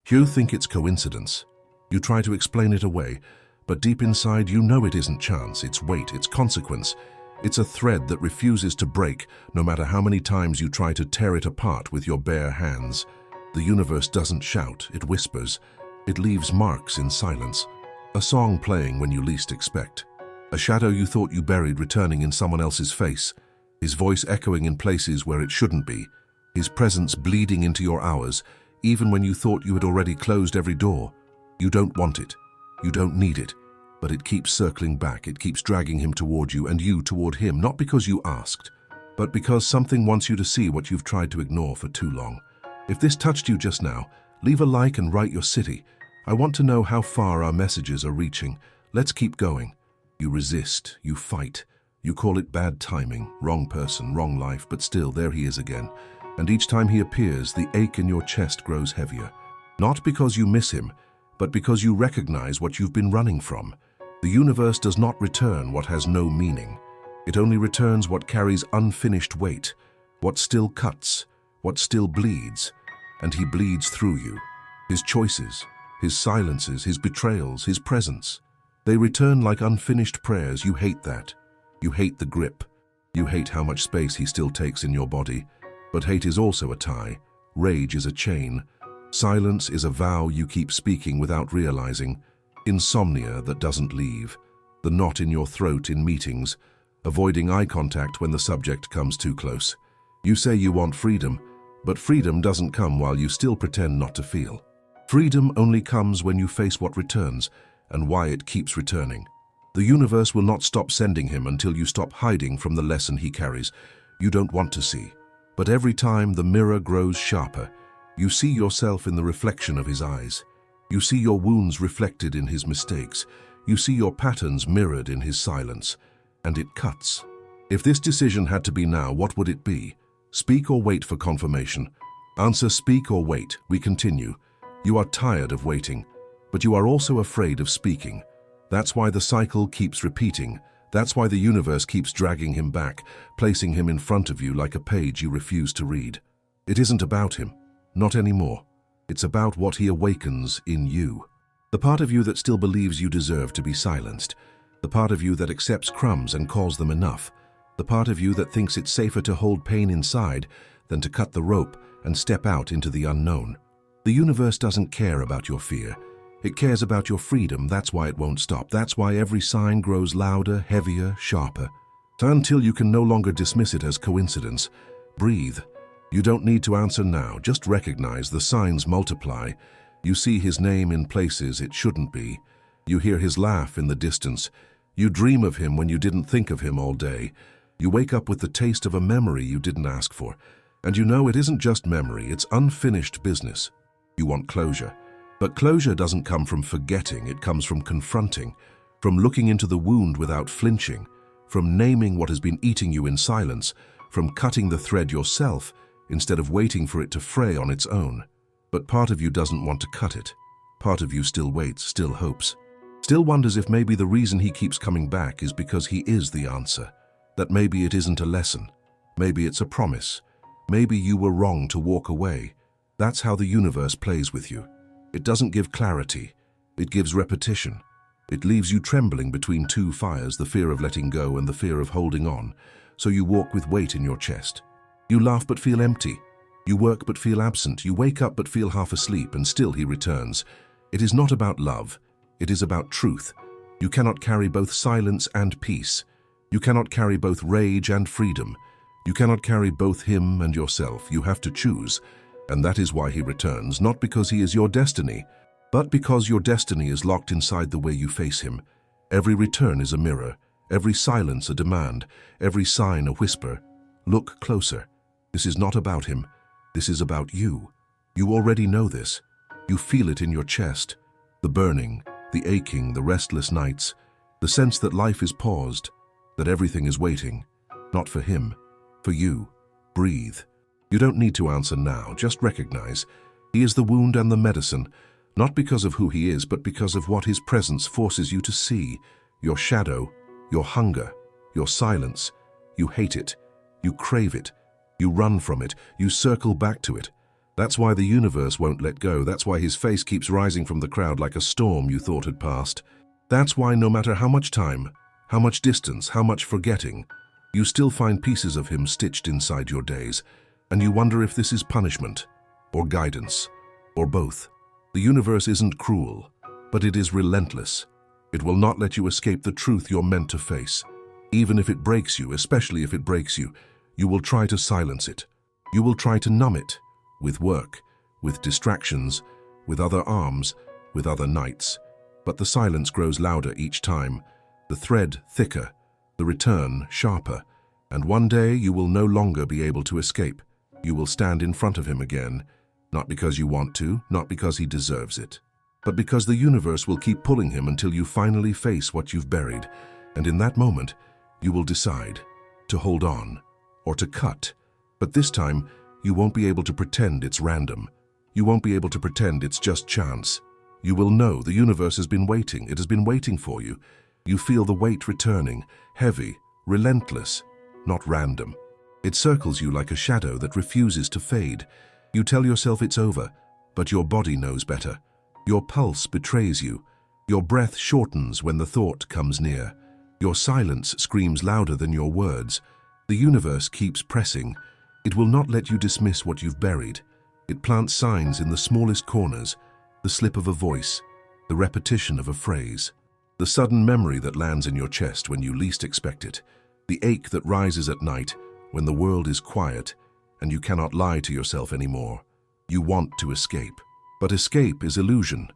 You think it's coincidence. You try to explain it away, but deep inside you know it isn't chance, it's weight, it's consequence. It's a thread that refuses to break, no matter how many times you try to tear it apart with your bare hands. The universe doesn't shout, it whispers. It leaves marks in silence. A song playing when you least expect. A shadow you thought you buried returning in someone else's face. His voice echoing in places where it shouldn't be. His presence bleeding into your hours, even when you thought you had already closed every door. You don't want it. You don't need it. But it keeps circling back. It keeps dragging him toward you and you toward him, not because you asked, but because something wants you to see what you've tried to ignore for too long. If this touched you just now, leave a like and write your city. I want to know how far our messages are reaching. Let's keep going. You resist, you fight. You call it bad timing, wrong person, wrong life, but still, there he is again. And each time he appears, the ache in your chest grows heavier. Not because you miss him, but because you recognize what you've been running from. The universe does not return what has no meaning. It only returns what carries unfinished weight, what still cuts, what still bleeds, and he bleeds through you. His choices, his silences, his betrayals, his presence. They return like unfinished prayers. You hate that. You hate the grip. You hate how much space he still takes in your body. But hate is also a tie. Rage is a chain. Silence is a vow you keep speaking without realizing. Insomnia that doesn't leave. The knot in your throat in meetings. Avoiding eye contact when the subject comes too close. You say you want freedom, but freedom doesn't come while you still pretend not to feel. Freedom only comes when you face what returns and why it keeps returning. The universe will not stop sending him until you stop hiding from the lesson he carries. You don't want to see. But every time the mirror grows sharper, you see yourself in the reflection of his eyes. You see your wounds reflected in his mistakes. You see your patterns mirrored in his silence. And it cuts. If this decision had to be now, what would it be? Speak or wait for confirmation? Answer: speak or wait. We continue. You are tired of waiting, but you are also afraid of speaking. That's why the cycle keeps repeating. That's why the universe keeps dragging him back, placing him in front of you like a page you refuse to read. It isn't about him. Not anymore. It's about what he awakens in you. The part of you that still believes you deserve to be silenced. The part of you that accepts crumbs and calls them enough. The part of you that thinks it's safer to hold pain inside than to cut the rope and step out into the unknown. The universe doesn't care about your fear. It cares about your freedom. That's why it won't stop. That's why every sign grows louder, heavier, sharper. Until you can no longer dismiss it as coincidence. Breathe. You don't need to answer now. Just recognize the signs multiply. You see his name in places it shouldn't be. You hear his laugh in the distance. You dream of him when you didn't think of him all day. You wake up with the taste of a memory you didn't ask for. And you know it isn't just memory, it's unfinished business. You want closure. But closure doesn't come from forgetting, it comes from confronting, from looking into the wound without flinching, from naming what has been eating you in silence, from cutting the thread yourself instead of waiting for it to fray on its own. But part of you doesn't want to cut it. Part of you still waits, still hopes. Still wonders if maybe the reason he keeps coming back is because he is the answer. That maybe it isn't a lesson. Maybe it's a promise. Maybe you were wrong to walk away. That's how the universe plays with you. It doesn't give clarity. It gives repetition. It leaves you trembling between two fires, the fear of letting go and the fear of holding on. So you walk with weight in your chest. You laugh but feel empty. You work but feel absent. You wake up but feel half asleep, and still he returns. It is not about love. It is about truth. You cannot carry both silence and peace. You cannot carry both rage and freedom. You cannot carry both him and yourself. You have to choose. And that is why he returns, not because he is your destiny, but because your destiny is locked inside the way you face him. Every return is a mirror, every silence a demand, every sign a whisper. Look closer. This is not about him. This is about you. You already know this. You feel it in your chest. The burning, the aching, the restless nights, the sense that life is paused, that everything is waiting. Not for him, for you. Breathe. You don't need to answer now, just recognize. He is the wound and the medicine, not because of who he is, but because of what his presence forces you to see. Your shadow, your hunger, your silence. You hate it. You crave it. You run from it. You circle back to it. That's why the universe won't let go. That's why his face keeps rising from the crowd like a storm you thought had passed. That's why no matter how much time, how much distance, how much forgetting, you still find pieces of him stitched inside your days, and you wonder if this is punishment, or guidance, or both. The universe isn't cruel, but it is relentless. It will not let you escape the truth you're meant to face. Even if it breaks you, especially if it breaks you, you will try to silence it. You will try to numb it, with work, with distractions, with other arms, with other nights. But the silence grows louder each time, the thread thicker, the return sharper, and one day you will no longer be able to escape. You will stand in front of him again, not because you want to, not because he deserves it, but because the universe will keep pulling him until you finally face what you've buried, and in that moment, you will decide to hold on or to cut. But this time, you won't be able to pretend it's random. You won't be able to pretend it's just chance. You will know the universe has been waiting. It has been waiting for you. You feel the weight returning, heavy, relentless, not random. It circles you like a shadow that refuses to fade. You tell yourself it's over, but your body knows better. Your pulse betrays you. Your breath shortens when the thought comes near. Your silence screams louder than your words. The universe keeps pressing. It will not let you dismiss what you've buried. It plants signs in the smallest corners, the slip of a voice, the repetition of a phrase, the sudden memory that lands in your chest when you least expect it, the ache that rises at night when the world is quiet and you cannot lie to yourself anymore. You want to escape, but escape is illusion.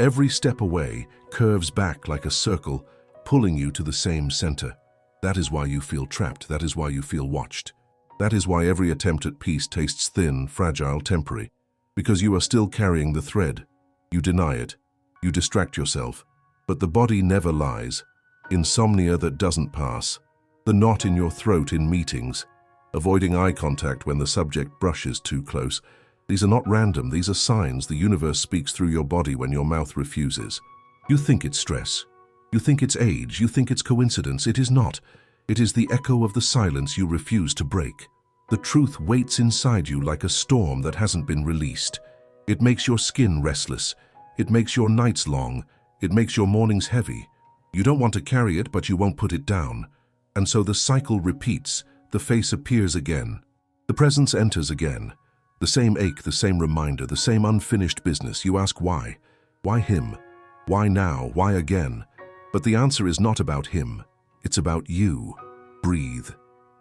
Every step away curves back like a circle, pulling you to the same center. That is why you feel trapped. That is why you feel watched. That is why every attempt at peace tastes thin, fragile, temporary, because you are still carrying the thread. You deny it. You distract yourself. But the body never lies. Insomnia that doesn't pass. The knot in your throat in meetings. Avoiding eye contact when the subject brushes too close. These are not random. These are signs the universe speaks through your body when your mouth refuses. You think it's stress. You think it's age. You think it's coincidence. It is not. It is the echo of the silence you refuse to break. The truth waits inside you like a storm that hasn't been released. It makes your skin restless. It makes your nights long. It makes your mornings heavy. You don't want to carry it, but you won't put it down. And so the cycle repeats. The face appears again. The presence enters again. The same ache, the same reminder, the same unfinished business. You ask why? Why him? Why now? Why again? But the answer is not about him. It's about you. Breathe.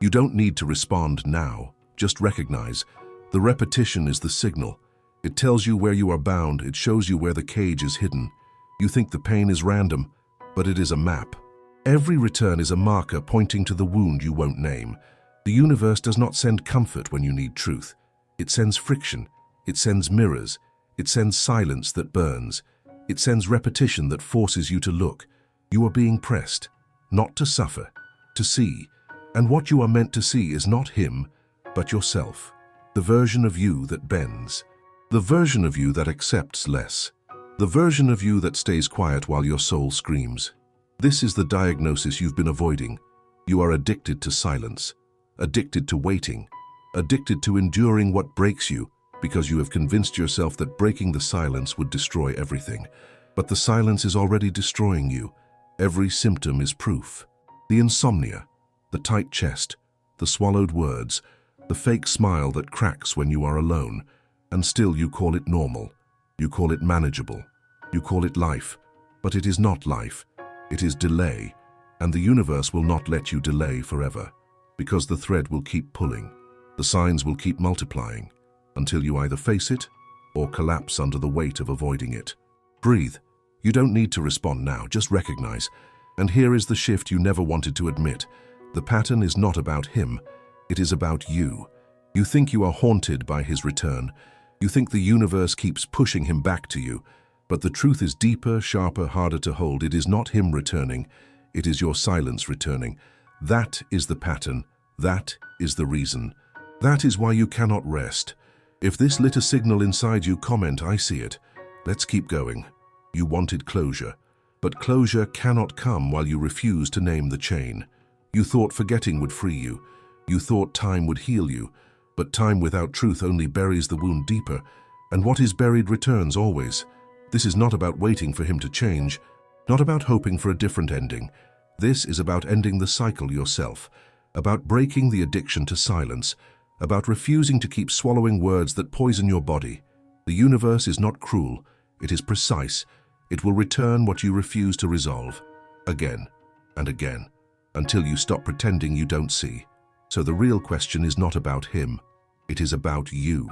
You don't need to respond now. Just recognize. The repetition is the signal. It tells you where you are bound. It shows you where the cage is hidden. You think the pain is random, but it is a map. Every return is a marker pointing to the wound you won't name. The universe does not send comfort when you need truth. It sends friction. It sends mirrors. It sends silence that burns. It sends repetition that forces you to look. You are being pressed, not to suffer, to see. And what you are meant to see is not him, but yourself. The version of you that bends. The version of you that accepts less. The version of you that stays quiet while your soul screams. This is the diagnosis you've been avoiding. You are addicted to silence, addicted to waiting, addicted to enduring what breaks you because you have convinced yourself that breaking the silence would destroy everything. But the silence is already destroying you. Every symptom is proof. The insomnia, the tight chest, the swallowed words, the fake smile that cracks when you are alone, and still you call it normal. You call it manageable. You call it life. But it is not life. It is delay, and the universe will not let you delay forever, because the thread will keep pulling. The signs will keep multiplying, until you either face it or collapse under the weight of avoiding it. Breathe. You don't need to respond now, just recognize. And here is the shift you never wanted to admit. The pattern is not about him. It is about you. You think you are haunted by his return. You think the universe keeps pushing him back to you. But the truth is deeper, sharper, harder to hold. It is not him returning. It is your silence returning. That is the pattern. That is the reason. That is why you cannot rest. If this lit a signal inside you, comment, I see it. Let's keep going. You wanted closure. But closure cannot come while you refuse to name the chain. You thought forgetting would free you. You thought time would heal you. But time without truth only buries the wound deeper, and what is buried returns always. This is not about waiting for him to change, not about hoping for a different ending. This is about ending the cycle yourself, about breaking the addiction to silence, about refusing to keep swallowing words that poison your body. The universe is not cruel, it is precise. It will return what you refuse to resolve, again and again, until you stop pretending you don't see. So the real question is not about him, it is about you.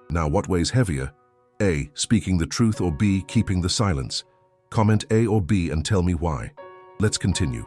Now, what weighs heavier? A, speaking the truth, or B, keeping the silence? Comment A or B and tell me why. Let's continue.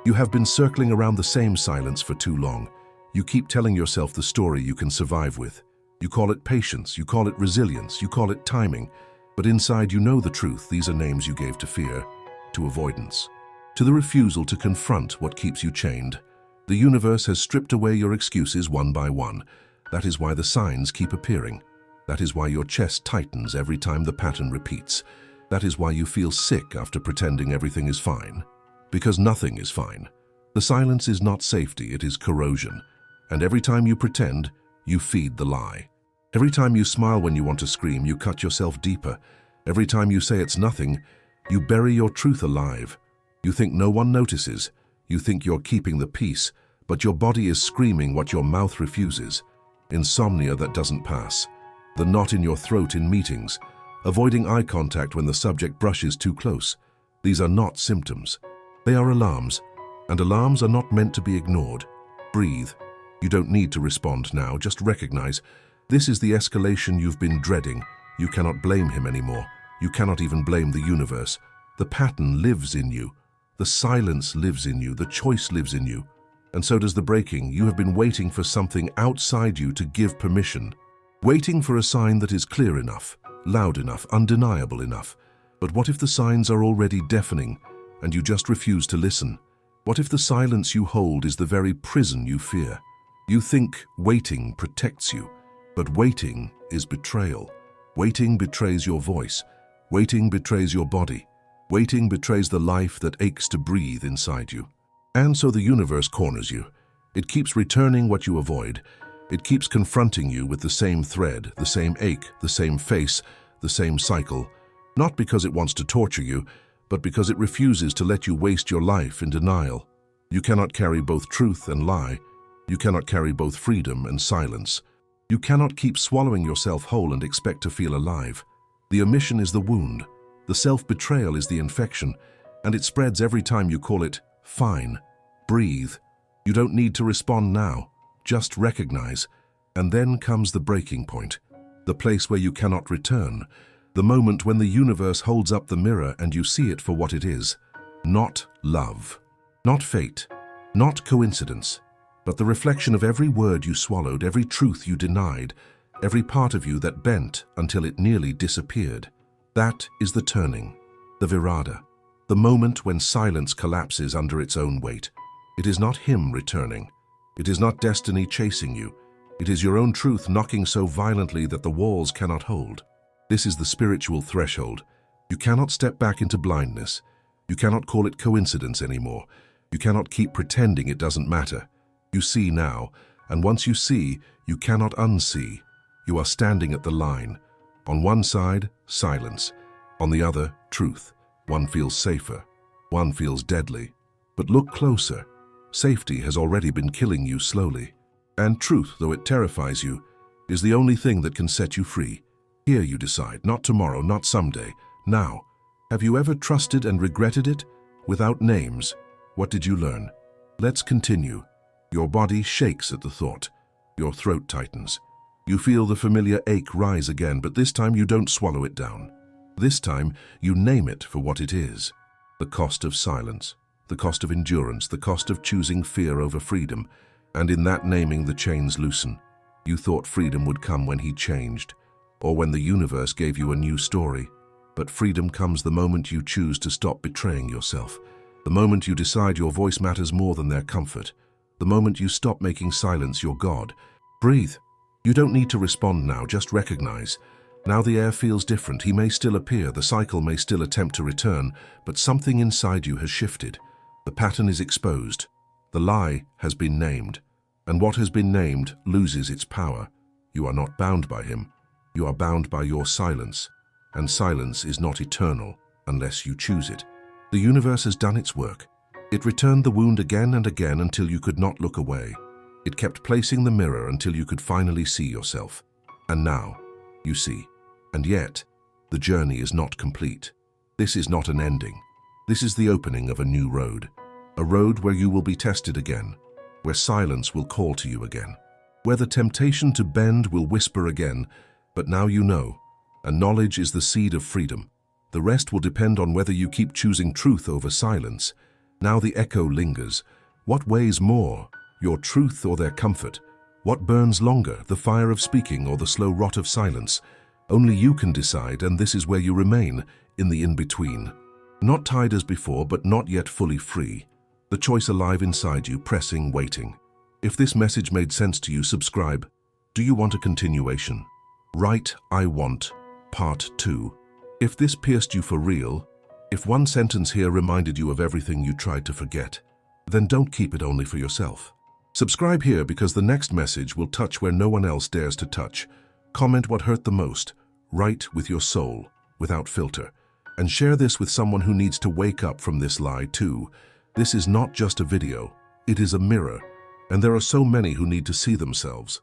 You have been circling around the same silence for too long. You keep telling yourself the story you can survive with. You call it patience, you call it resilience, you call it timing. But inside you know the truth. These are names you gave to fear, to avoidance, to the refusal to confront what keeps you chained. The universe has stripped away your excuses one by one. That is why the signs keep appearing. That is why your chest tightens every time the pattern repeats. That is why you feel sick after pretending everything is fine. Because nothing is fine. The silence is not safety, it is corrosion. And every time you pretend, you feed the lie. Every time you smile when you want to scream, you cut yourself deeper. Every time you say it's nothing, you bury your truth alive. You think no one notices. You think you're keeping the peace, but your body is screaming what your mouth refuses. Insomnia that doesn't pass. The knot in your throat in meetings. Avoiding eye contact when the subject brushes too close. These are not symptoms. They are alarms, and alarms are not meant to be ignored. Breathe. You don't need to respond now, just recognize. This is the escalation you've been dreading. You cannot blame him anymore. You cannot even blame the universe. The pattern lives in you. The silence lives in you. The choice lives in you. And so does the breaking. You have been waiting for something outside you to give permission. Waiting for a sign that is clear enough, loud enough, undeniable enough. But what if the signs are already deafening, and you just refuse to listen? What if the silence you hold is the very prison you fear? You think waiting protects you. But waiting is betrayal. Waiting betrays your voice. Waiting betrays your body. Waiting betrays the life that aches to breathe inside you. And so the universe corners you. It keeps returning what you avoid. It keeps confronting you with the same thread, the same ache, the same face, the same cycle. Not because it wants to torture you, but because it refuses to let you waste your life in denial. You cannot carry both truth and lie. You cannot carry both freedom and silence. You cannot keep swallowing yourself whole and expect to feel alive. The omission is the wound. The self-betrayal is the infection, and it spreads every time you call it fine. Breathe. You don't need to respond now. Just recognize. And then comes the breaking point, the place where you cannot return, the moment when the universe holds up the mirror and you see it for what it is. Not love, not fate, not coincidence, but the reflection of every word you swallowed, every truth you denied, every part of you that bent until it nearly disappeared. That is the turning, the virada, the moment when silence collapses under its own weight. It is not him returning. It is not destiny chasing you. It is your own truth knocking so violently that the walls cannot hold. This is the spiritual threshold. You cannot step back into blindness. You cannot call it coincidence anymore. You cannot keep pretending it doesn't matter. You see now, and once you see, you cannot unsee. You are standing at the line. On one side, silence. On the other, truth. One feels safer. One feels deadly. But look closer. Safety has already been killing you slowly. And truth, though it terrifies you, is the only thing that can set you free. Here you decide, not tomorrow, not someday, now. Have you ever trusted and regretted it? Without names, what did you learn? Let's continue. Your body shakes at the thought. Your throat tightens. You feel the familiar ache rise again, but this time you don't swallow it down. This time you name it for what it is. The cost of silence, the cost of endurance, the cost of choosing fear over freedom. And in that naming, the chains loosen. You thought freedom would come when he changed, or when the universe gave you a new story. But freedom comes the moment you choose to stop betraying yourself. The moment you decide your voice matters more than their comfort. The moment you stop making silence your God. Breathe. You don't need to respond now, just recognize. Now the air feels different. He may still appear, the cycle may still attempt to return, but something inside you has shifted. The pattern is exposed. The lie has been named. And what has been named loses its power. You are not bound by him. You are bound by your silence, and silence is not eternal unless you choose it. The universe has done its work. It returned the wound again and again until you could not look away. It kept placing the mirror until you could finally see yourself. And now, you see. And yet, the journey is not complete. This is not an ending. This is the opening of a new road. A road where you will be tested again, where silence will call to you again, where the temptation to bend will whisper again, but now you know, and knowledge is the seed of freedom. The rest will depend on whether you keep choosing truth over silence. Now the echo lingers. What weighs more, your truth or their comfort? What burns longer, the fire of speaking or the slow rot of silence? Only you can decide, and this is where you remain, in the in-between. Not tied as before, but not yet fully free. The choice alive inside you, pressing, waiting. If this message made sense to you, subscribe. Do you want a continuation? Write, I want, Part 2. If this pierced you for real, if one sentence here reminded you of everything you tried to forget, then don't keep it only for yourself. Subscribe here because the next message will touch where no one else dares to touch. Comment what hurt the most. Write with your soul, without filter. And share this with someone who needs to wake up from this lie too. This is not just a video, it is a mirror. And there are so many who need to see themselves.